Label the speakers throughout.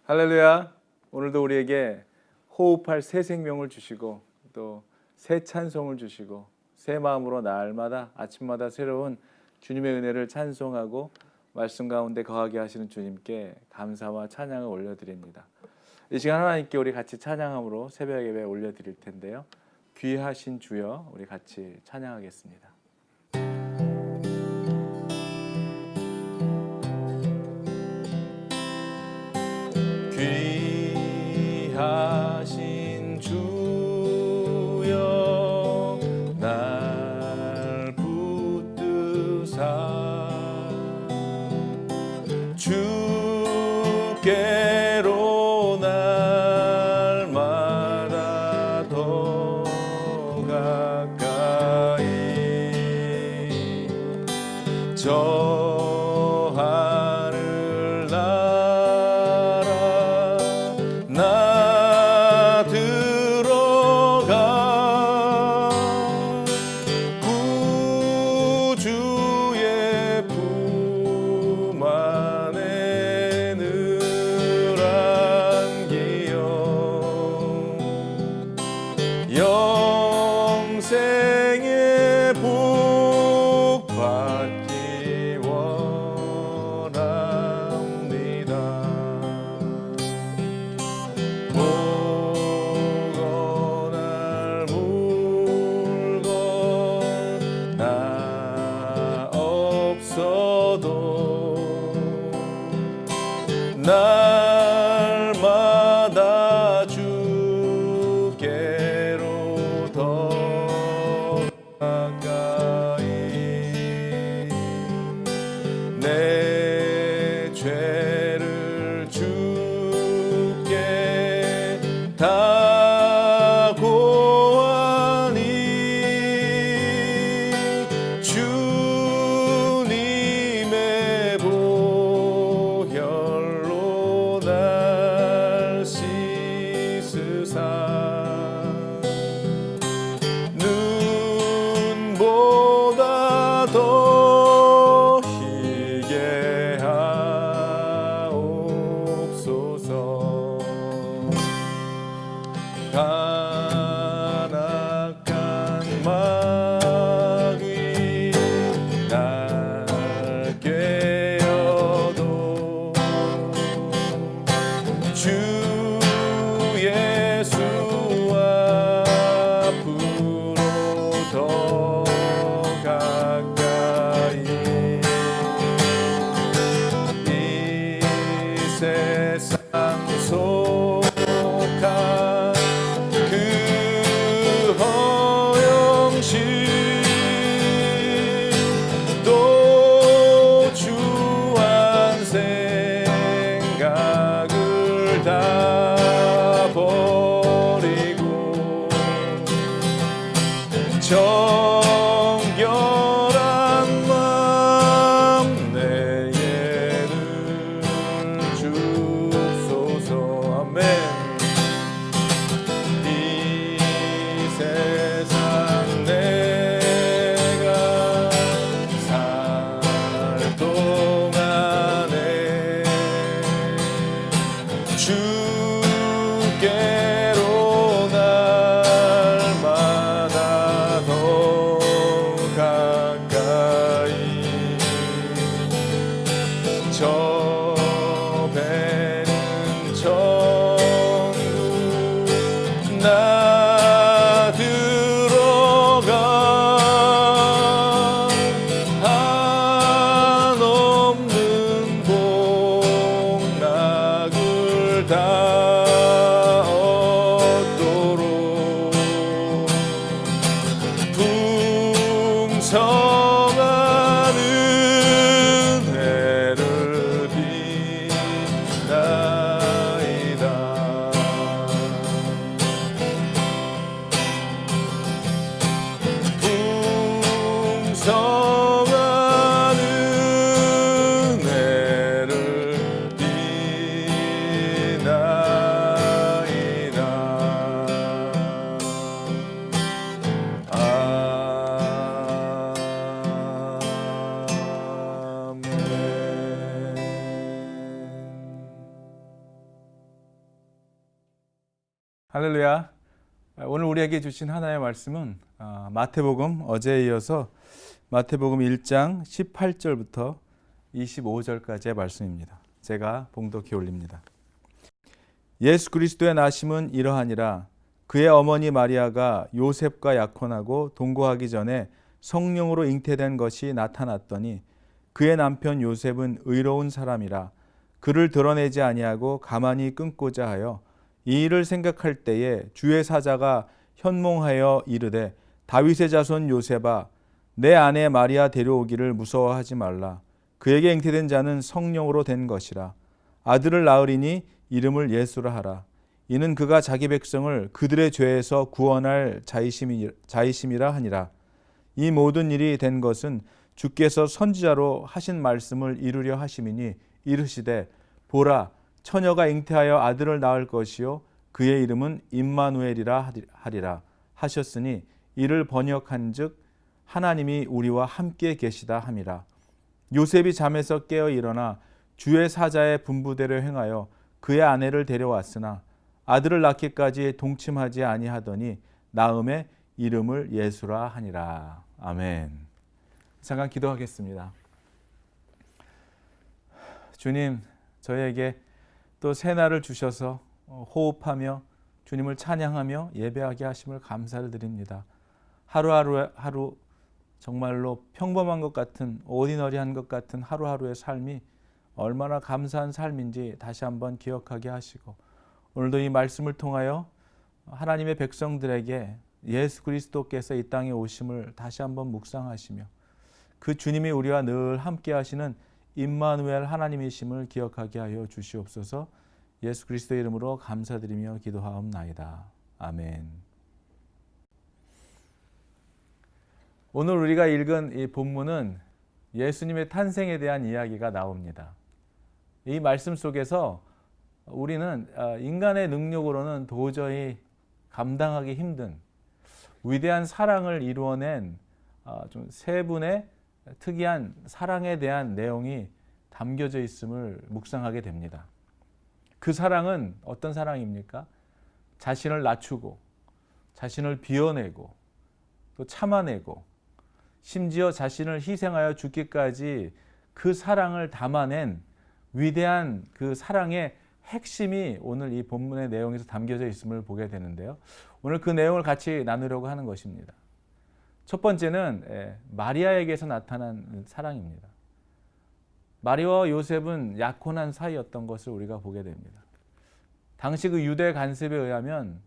Speaker 1: 할렐루야. 오늘도 우리에게 호흡할 새 생명을 주시고 또 새 찬송을 주시고 새 마음으로 날마다 아침마다 새로운 주님의 은혜를 찬송하고 말씀 가운데 거하게 하시는 주님께 감사와 찬양을 올려드립니다. 이 시간 하나님께 우리 같이 찬양함으로 새벽 예배 올려드릴 텐데요. 귀하신 주여, 우리 같이 찬양하겠습니다. 귀하신 주여, 날 붙드사 주께로 날마다 더 가까이 저 하늘 나라 나 들어가 구주의 품 안에 늘 안기어 영생의 복 받기 원합니다. 보거날 물건 나 없어도 날마다 주께로 더 가까이 내 죄를 주께 다 고하니 주님의 보혈로 할렐루야. 오늘 우리에게 주신 하나의 말씀은 마태복음 어제에 이어서 마태복음 1장 18절부터 25절까지의 말씀입니다. 제가 봉독해 올립니다. 예수 그리스도의 나심은 이러하니라. 그의 어머니 마리아가 요셉과 약혼하고 동거하기 전에 성령으로 잉태된 것이 나타났더니 그의 남편 요셉은 의로운 사람이라 그를 드러내지 아니하고 가만히 끊고자 하여 이 일을 생각할 때에 주의 사자가 현몽하여 이르되 다윗의 자손 요셉아 내 아내 마리아 데려오기를 무서워하지 말라. 그에게 잉태된 자는 성령으로 된 것이라. 아들을 낳으리니 이름을 예수라 하라. 이는 그가 자기 백성을 그들의 죄에서 구원할 자이심이라 하니라. 이 모든 일이 된 것은 주께서 선지자로 하신 말씀을 이루려 하심이니 이르시되 보라 처녀가 잉태하여 아들을 낳을 것이요 그의 이름은 임마누엘이라 하리라 하셨으니 이를 번역한즉 하나님이 우리와 함께 계시다 함이라. 요셉이 잠에서 깨어 일어나 주의 사자의 분부대로 행하여 그의 아내를 데려왔으나 아들을 낳기까지 동침하지 아니하더니 낳음에 이름을 예수라 하니라. 아멘. 잠깐 기도하겠습니다. 주님, 저희에게 또 새날을 주셔서 호흡하며 주님을 찬양하며 예배하게 하심을 감사를 드립니다. 하루 정말로 평범한 것 같은 오디너리한 것 같은 하루하루의 삶이 얼마나 감사한 삶인지 다시 한번 기억하게 하시고 오늘도 이 말씀을 통하여 하나님의 백성들에게 예수 그리스도께서 이 땅에 오심을 다시 한번 묵상하시며 그 주님이 우리와 늘 함께 하시는 임마누엘 하나님이심을 기억하게 하여 주시옵소서. 예수 그리스도의 이름으로 감사드리며 기도하옵나이다. 아멘. 오늘 우리가 읽은 이 본문은 예수님의 탄생에 대한 이야기가 나옵니다. 이 말씀 속에서 우리는 인간의 능력으로는 도저히 감당하기 힘든 위대한 사랑을 이루어낸 좀 세 분의 특이한 사랑에 대한 내용이 담겨져 있음을 묵상하게 됩니다. 그 사랑은 어떤 사랑입니까? 자신을 낮추고 자신을 비워내고 또 참아내고 심지어 자신을 희생하여 죽기까지 그 사랑을 담아낸 위대한 그 사랑의 핵심이 오늘 이 본문의 내용에서 담겨져 있음을 보게 되는데요. 오늘 그 내용을 같이 나누려고 하는 것입니다. 첫 번째는 마리아에게서 나타난 사랑입니다. 마리아와 요셉은 약혼한 사이였던 것을 우리가 보게 됩니다. 당시 그 유대 간습에 의하면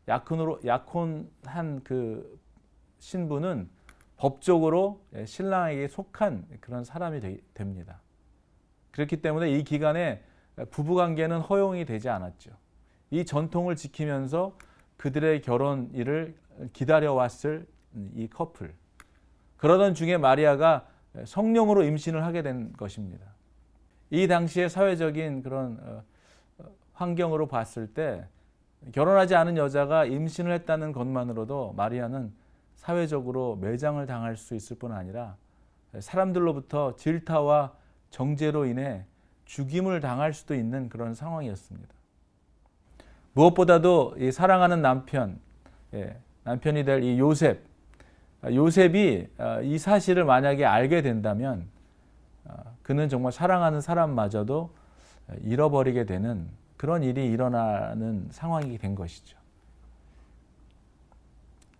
Speaker 1: 약혼한 그 신부는 법적으로 신랑에게 속한 그런 사람이 됩니다. 그렇기 때문에 이 기간에 부부관계는 허용이 되지 않았죠. 이 전통을 지키면서 그들의 결혼 일을 기다려왔을 이 커플. 그러던 중에 마리아가 성령으로 임신을 하게 된 것입니다. 이 당시의 사회적인 그런 환경으로 봤을 때 결혼하지 않은 여자가 임신을 했다는 것만으로도 마리아는 사회적으로 매장을 당할 수 있을 뿐 아니라 사람들로부터 질타와 정죄로 인해 죽임을 당할 수도 있는 그런 상황이었습니다. 무엇보다도 이 사랑하는 남편이 될 이 요셉이 이 사실을 만약에 알게 된다면 그는 정말 사랑하는 사람마저도 잃어버리게 되는 그런 일이 일어나는 상황이 된 것이죠.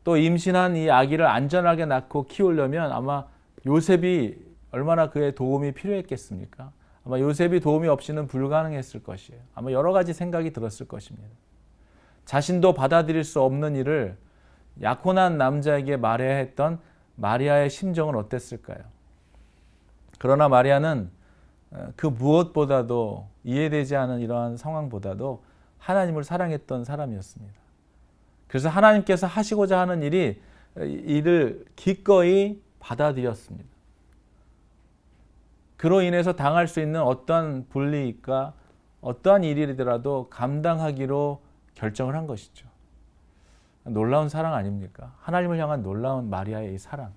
Speaker 1: 또 임신한 이 아기를 안전하게 낳고 키우려면 아마 요셉이 얼마나 그의 도움이 필요했겠습니까? 아마 요셉이 도움이 없이는 불가능했을 것이에요. 아마 여러 가지 생각이 들었을 것입니다. 자신도 받아들일 수 없는 일을 약혼한 남자에게 말해야 했던 마리아의 심정은 어땠을까요? 그러나 마리아는 그 무엇보다도 이해되지 않은 이러한 상황보다도 하나님을 사랑했던 사람이었습니다. 그래서 하나님께서 하시고자 하는 일을 기꺼이 받아들였습니다. 그로 인해서 당할 수 있는 어떠한 불이익과 어떠한 일이라도 감당하기로 결정을 한 것이죠. 놀라운 사랑 아닙니까? 하나님을 향한 놀라운 마리아의 이 사랑.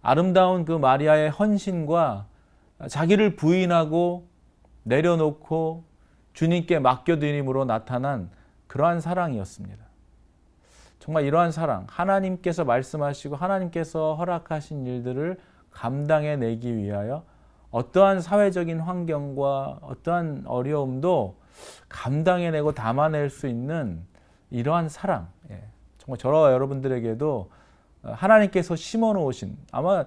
Speaker 1: 아름다운 그 마리아의 헌신과 자기를 부인하고 내려놓고 주님께 맡겨드림으로 나타난 그러한 사랑이었습니다. 정말 이러한 사랑, 하나님께서 말씀하시고 하나님께서 허락하신 일들을 감당해내기 위하여 어떠한 사회적인 환경과 어떠한 어려움도 감당해내고 담아낼 수 있는 이러한 사랑, 정말 저와 여러분들에게도 하나님께서 심어놓으신, 아마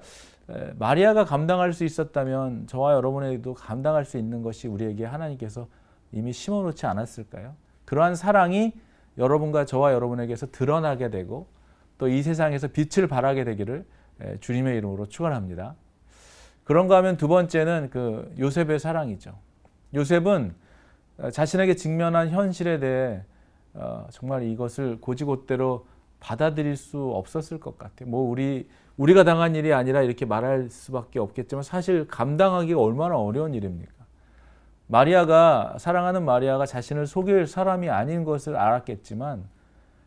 Speaker 1: 마리아가 감당할 수 있었다면 저와 여러분에게도 감당할 수 있는 것이 우리에게 하나님께서 이미 심어놓지 않았을까요? 그러한 사랑이 여러분과 저와 여러분에게서 드러나게 되고 또 이 세상에서 빛을 발하게 되기를 주님의 이름으로 축원합니다. 그런가 하면 두 번째는 그 요셉의 사랑이죠. 요셉은 자신에게 직면한 현실에 대해 정말 이것을 고지고대로 받아들일 수 없었을 것 같아요. 뭐 우리가 당한 일이 아니라 이렇게 말할 수밖에 없겠지만 사실 감당하기가 얼마나 어려운 일입니까? 사랑하는 마리아가 자신을 속일 사람이 아닌 것을 알았겠지만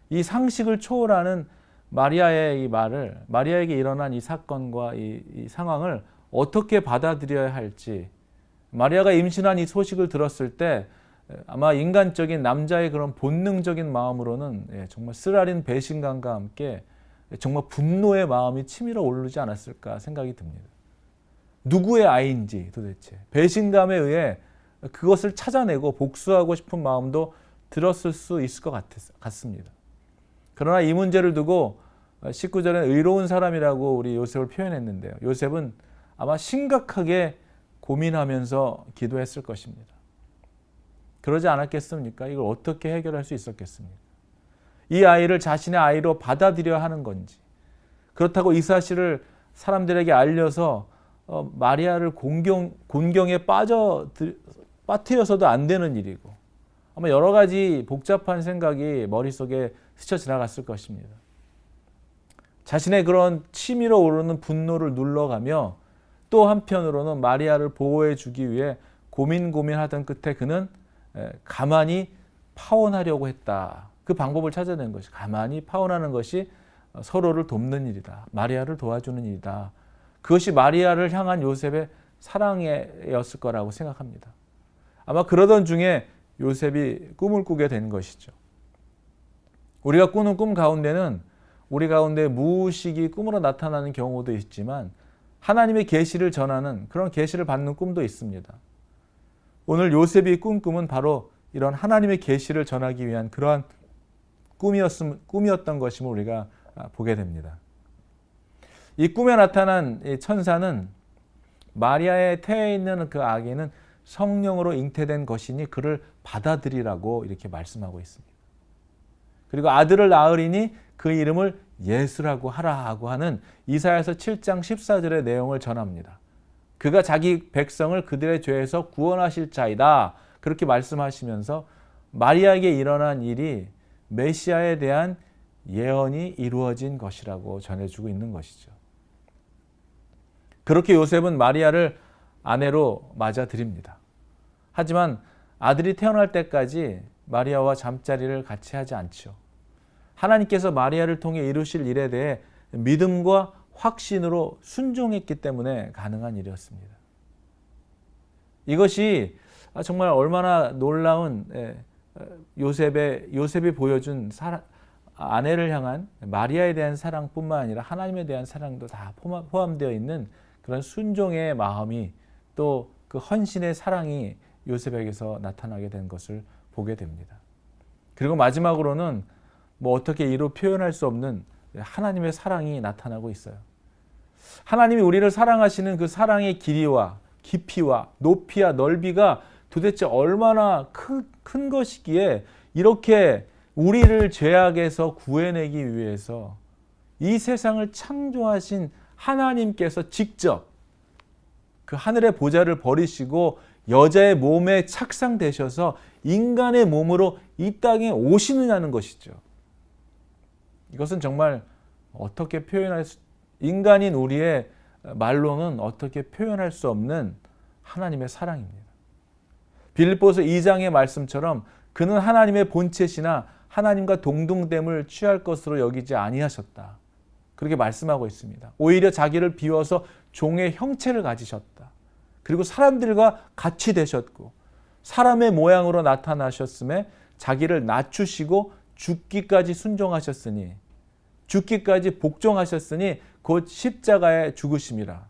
Speaker 1: 이 상식을 초월하는 마리아의 이 말을, 마리아에게 일어난 이 사건과 이 상황을 어떻게 받아들여야 할지, 마리아가 임신한 이 소식을 들었을 때 아마 인간적인 남자의 그런 본능적인 마음으로는 정말 쓰라린 배신감과 함께 정말 분노의 마음이 치밀어 오르지 않았을까 생각이 듭니다. 누구의 아이인지 도대체 배신감에 의해 그것을 찾아내고 복수하고 싶은 마음도 들었을 수 있을 것 같습니다. 그러나 이 문제를 두고 19절에는 의로운 사람이라고 우리 요셉을 표현했는데요. 요셉은 아마 심각하게 고민하면서 기도했을 것입니다. 그러지 않았겠습니까? 이걸 어떻게 해결할 수 있었겠습니까? 이 아이를 자신의 아이로 받아들여야 하는 건지, 그렇다고 이 사실을 사람들에게 알려서 마리아를 곤경에 빠뜨려서도 안 되는 일이고, 아마 여러 가지 복잡한 생각이 머릿속에 스쳐 지나갔을 것입니다. 자신의 그런 치밀어 오르는 분노를 눌러가며 또 한편으로는 마리아를 보호해 주기 위해 고민하던 끝에 그는 가만히 파혼하려고 했다. 그 방법을 찾아낸 것이, 가만히 파혼하는 것이 서로를 돕는 일이다. 마리아를 도와주는 일이다. 그것이 마리아를 향한 요셉의 사랑이었을 거라고 생각합니다. 아마 그러던 중에 요셉이 꿈을 꾸게 된 것이죠. 우리가 꾸는 꿈 가운데는 우리 가운데 무의식이 꿈으로 나타나는 경우도 있지만 하나님의 계시를 전하는 그런 계시를 받는 꿈도 있습니다. 오늘 요셉이 꾼 꿈은 바로 이런 하나님의 계시를 전하기 위한 그러한 꿈이었던 것임을 우리가 보게 됩니다. 이 꿈에 나타난 천사는 마리아의 태에 있는 그 아기는 성령으로 잉태된 것이니 그를 받아들이라고 이렇게 말씀하고 있습니다. 그리고 아들을 낳으리니 그 이름을 예수라고 하라고 하는 이사야서 7장 14절의 내용을 전합니다. 그가 자기 백성을 그들의 죄에서 구원하실 자이다. 그렇게 말씀하시면서 마리아에게 일어난 일이 메시아에 대한 예언이 이루어진 것이라고 전해주고 있는 것이죠. 그렇게 요셉은 마리아를 아내로 맞아들입니다. 하지만 아들이 태어날 때까지 마리아와 잠자리를 같이 하지 않죠. 하나님께서 마리아를 통해 이루실 일에 대해 믿음과 확신으로 순종했기 때문에 가능한 일이었습니다. 이것이 정말 얼마나 놀라운 요셉이 보여준 아내를 향한 마리아에 대한 사랑뿐만 아니라 하나님에 대한 사랑도 다 포함되어 있는 그런 순종의 마음이 또 그 헌신의 사랑이 요셉에게서 나타나게 된 것을 보게 됩니다. 그리고 마지막으로는 뭐 어떻게 이루 표현할 수 없는 하나님의 사랑이 나타나고 있어요. 하나님이 우리를 사랑하시는 그 사랑의 길이와 깊이와 높이와 넓이가 도대체 얼마나 큰 것이기에 이렇게 우리를 죄악에서 구해내기 위해서 이 세상을 창조하신 하나님께서 직접 그 하늘의 보좌를 버리시고 여자의 몸에 착상되셔서 인간의 몸으로 이 땅에 오시느냐는 것이죠. 이것은 정말 어떻게 인간인 우리의 말로는 어떻게 표현할 수 없는 하나님의 사랑입니다. 빌립보서 2장의 말씀처럼 그는 하나님의 본체시나 하나님과 동등됨을 취할 것으로 여기지 아니하셨다. 그렇게 말씀하고 있습니다. 오히려 자기를 비워서 종의 형체를 가지셨다. 그리고 사람들과 같이 되셨고 사람의 모양으로 나타나셨음에 자기를 낮추시고 죽기까지 순종하셨으니 죽기까지 복종하셨으니 곧 십자가에 죽으심이라.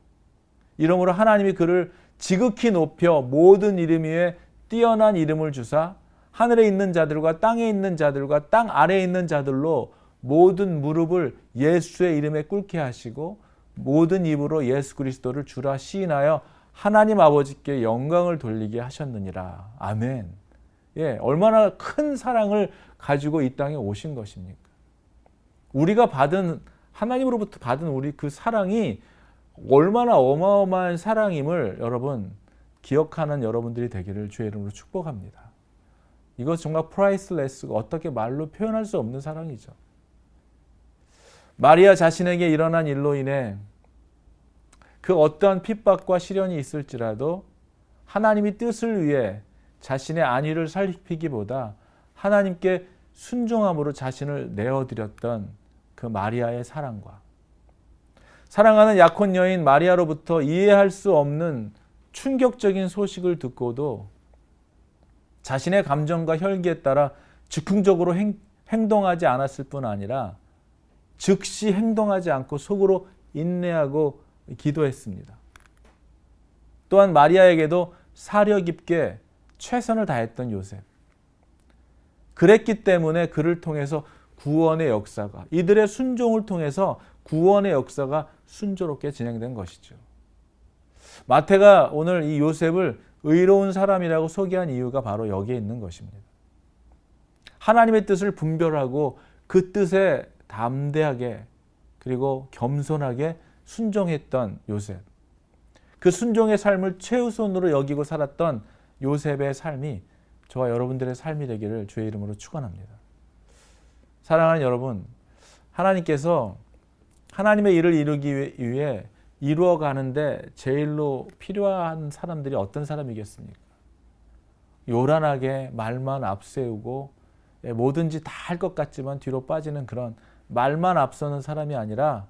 Speaker 1: 이러므로 하나님이 그를 지극히 높여 모든 이름 위에 뛰어난 이름을 주사 하늘에 있는 자들과 땅에 있는 자들과 땅 아래에 있는 자들로 모든 무릎을 예수의 이름에 꿇게 하시고 모든 입으로 예수 그리스도를 주라 시인하여 하나님 아버지께 영광을 돌리게 하셨느니라. 아멘. 예, 얼마나 큰 사랑을 가지고 이 땅에 오신 것입니까? 우리가 받은 하나님으로부터 받은 우리 그 사랑이 얼마나 어마어마한 사랑임을 여러분 기억하는 여러분들이 되기를 주의 이름으로 축복합니다. 이것 정말 프라이슬레스가 어떻게 말로 표현할 수 없는 사랑이죠. 마리아 자신에게 일어난 일로 인해 그 어떠한 핍박과 시련이 있을지라도 하나님의 뜻을 위해 자신의 안위를 살피기보다 하나님께 순종함으로 자신을 내어드렸던 그 마리아의 사랑과 사랑하는 약혼 여인 마리아로부터 이해할 수 없는 충격적인 소식을 듣고도 자신의 감정과 혈기에 따라 즉흥적으로 행동하지 않았을 뿐 아니라 즉시 행동하지 않고 속으로 인내하고 기도했습니다. 또한 마리아에게도 사려 깊게 최선을 다했던 요셉. 그랬기 때문에 그를 통해서 구원의 역사가, 이들의 순종을 통해서 구원의 역사가 순조롭게 진행된 것이죠. 마태가 오늘 이 요셉을 의로운 사람이라고 소개한 이유가 바로 여기에 있는 것입니다. 하나님의 뜻을 분별하고 그 뜻에 담대하게 그리고 겸손하게 순종했던 요셉. 그 순종의 삶을 최우선으로 여기고 살았던 요셉의 삶이 저와 여러분들의 삶이 되기를 주의 이름으로 축원합니다. 사랑하는 여러분, 하나님께서 하나님의 일을 이루기 위해 이루어가는데 제일로 필요한 사람들이 어떤 사람이겠습니까? 요란하게 말만 앞세우고 뭐든지 다 할 것 같지만 뒤로 빠지는 그런 말만 앞서는 사람이 아니라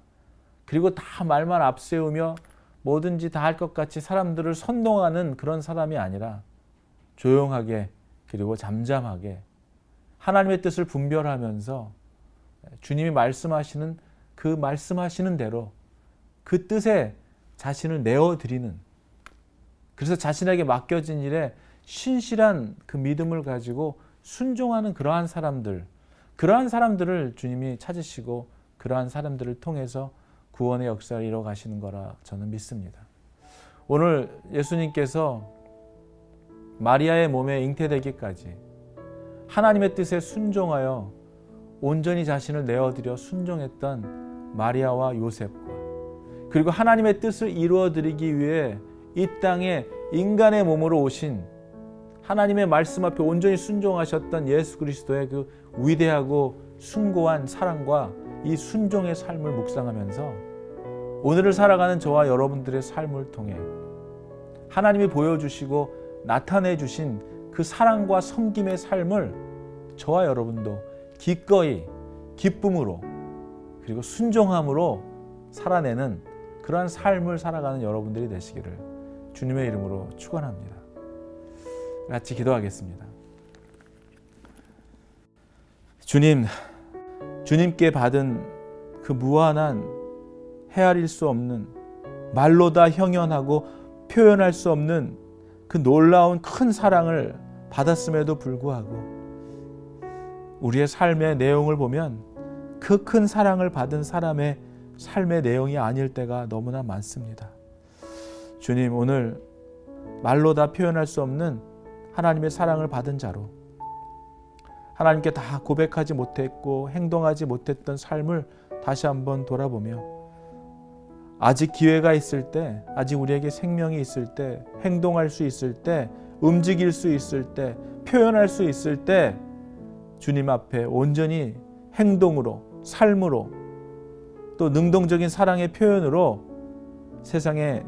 Speaker 1: 그리고 다 말만 앞세우며 뭐든지 다 할 것 같이 사람들을 선동하는 그런 사람이 아니라 조용하게 그리고 잠잠하게 하나님의 뜻을 분별하면서 주님이 말씀하시는 그 말씀하시는 대로 그 뜻에 자신을 내어드리는, 그래서 자신에게 맡겨진 일에 신실한 그 믿음을 가지고 순종하는 그러한 사람들을 주님이 찾으시고 그러한 사람들을 통해서 구원의 역사를 이뤄 가시는 거라 저는 믿습니다. 오늘 예수님께서 마리아의 몸에 잉태되기까지 하나님의 뜻에 순종하여 온전히 자신을 내어드려 순종했던 마리아와 요셉과 그리고 하나님의 뜻을 이루어드리기 위해 이 땅에 인간의 몸으로 오신 하나님의 말씀 앞에 온전히 순종하셨던 예수 그리스도의 그 위대하고 숭고한 사랑과 이 순종의 삶을 묵상하면서 오늘을 살아가는 저와 여러분들의 삶을 통해 하나님이 보여주시고 나타내 주신 그 사랑과 섬김의 삶을 저와 여러분도 기꺼이 기쁨으로 그리고 순종함으로 살아내는 그러한 삶을 살아가는 여러분들이 되시기를 주님의 이름으로 축원합니다. 같이 기도하겠습니다. 주님, 주님께 받은 그 무한한 헤아릴 수 없는 말로 다 형연하고 표현할 수 없는 그 놀라운 큰 사랑을 받았음에도 불구하고 우리의 삶의 내용을 보면 그 큰 사랑을 받은 사람의 삶의 내용이 아닐 때가 너무나 많습니다. 주님, 오늘 말로 다 표현할 수 없는 하나님의 사랑을 받은 자로 하나님께 다 고백하지 못했고 행동하지 못했던 삶을 다시 한번 돌아보며 아직 기회가 있을 때, 아직 우리에게 생명이 있을 때, 행동할 수 있을 때, 움직일 수 있을 때, 표현할 수 있을 때 주님 앞에 온전히 행동으로, 삶으로 또 능동적인 사랑의 표현으로 세상에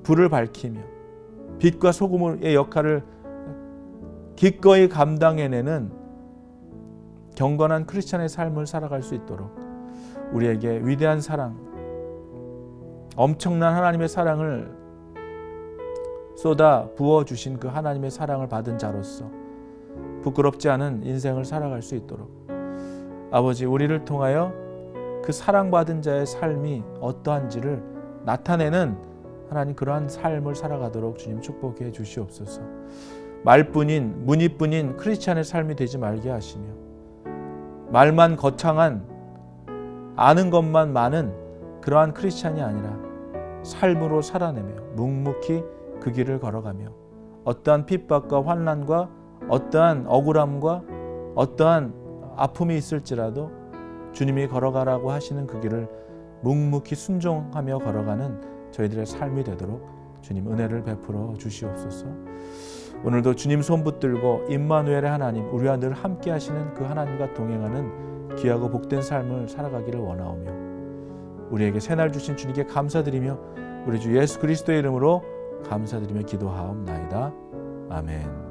Speaker 1: 불을 밝히며 빛과 소금의 역할을 기꺼이 감당해내는 경건한 크리스찬의 삶을 살아갈 수 있도록 우리에게 위대한 사랑, 엄청난 하나님의 사랑을 쏟아 부어주신 그 하나님의 사랑을 받은 자로서 부끄럽지 않은 인생을 살아갈 수 있도록 아버지, 우리를 통하여 그 사랑받은 자의 삶이 어떠한지를 나타내는 하나님 그러한 삶을 살아가도록 주님 축복해 주시옵소서. 말뿐인 문의뿐인 크리스찬의 삶이 되지 말게 하시며 말만 거창한 아는 것만 많은 그러한 크리스찬이 아니라 삶으로 살아내며 묵묵히 그 길을 걸어가며 어떠한 핍박과 환난과 어떠한 억울함과 어떠한 아픔이 있을지라도 주님이 걸어가라고 하시는 그 길을 묵묵히 순종하며 걸어가는 저희들의 삶이 되도록 주님 은혜를 베풀어 주시옵소서. 오늘도 주님 손 붙들고 임마누엘의 하나님, 우리와 늘 함께 하시는 그 하나님과 동행하는 귀하고 복된 삶을 살아가기를 원하오며 우리에게 새날 주신 주님께 감사드리며 우리 주 예수 그리스도의 이름으로 감사드리며 기도하옵나이다. 아멘.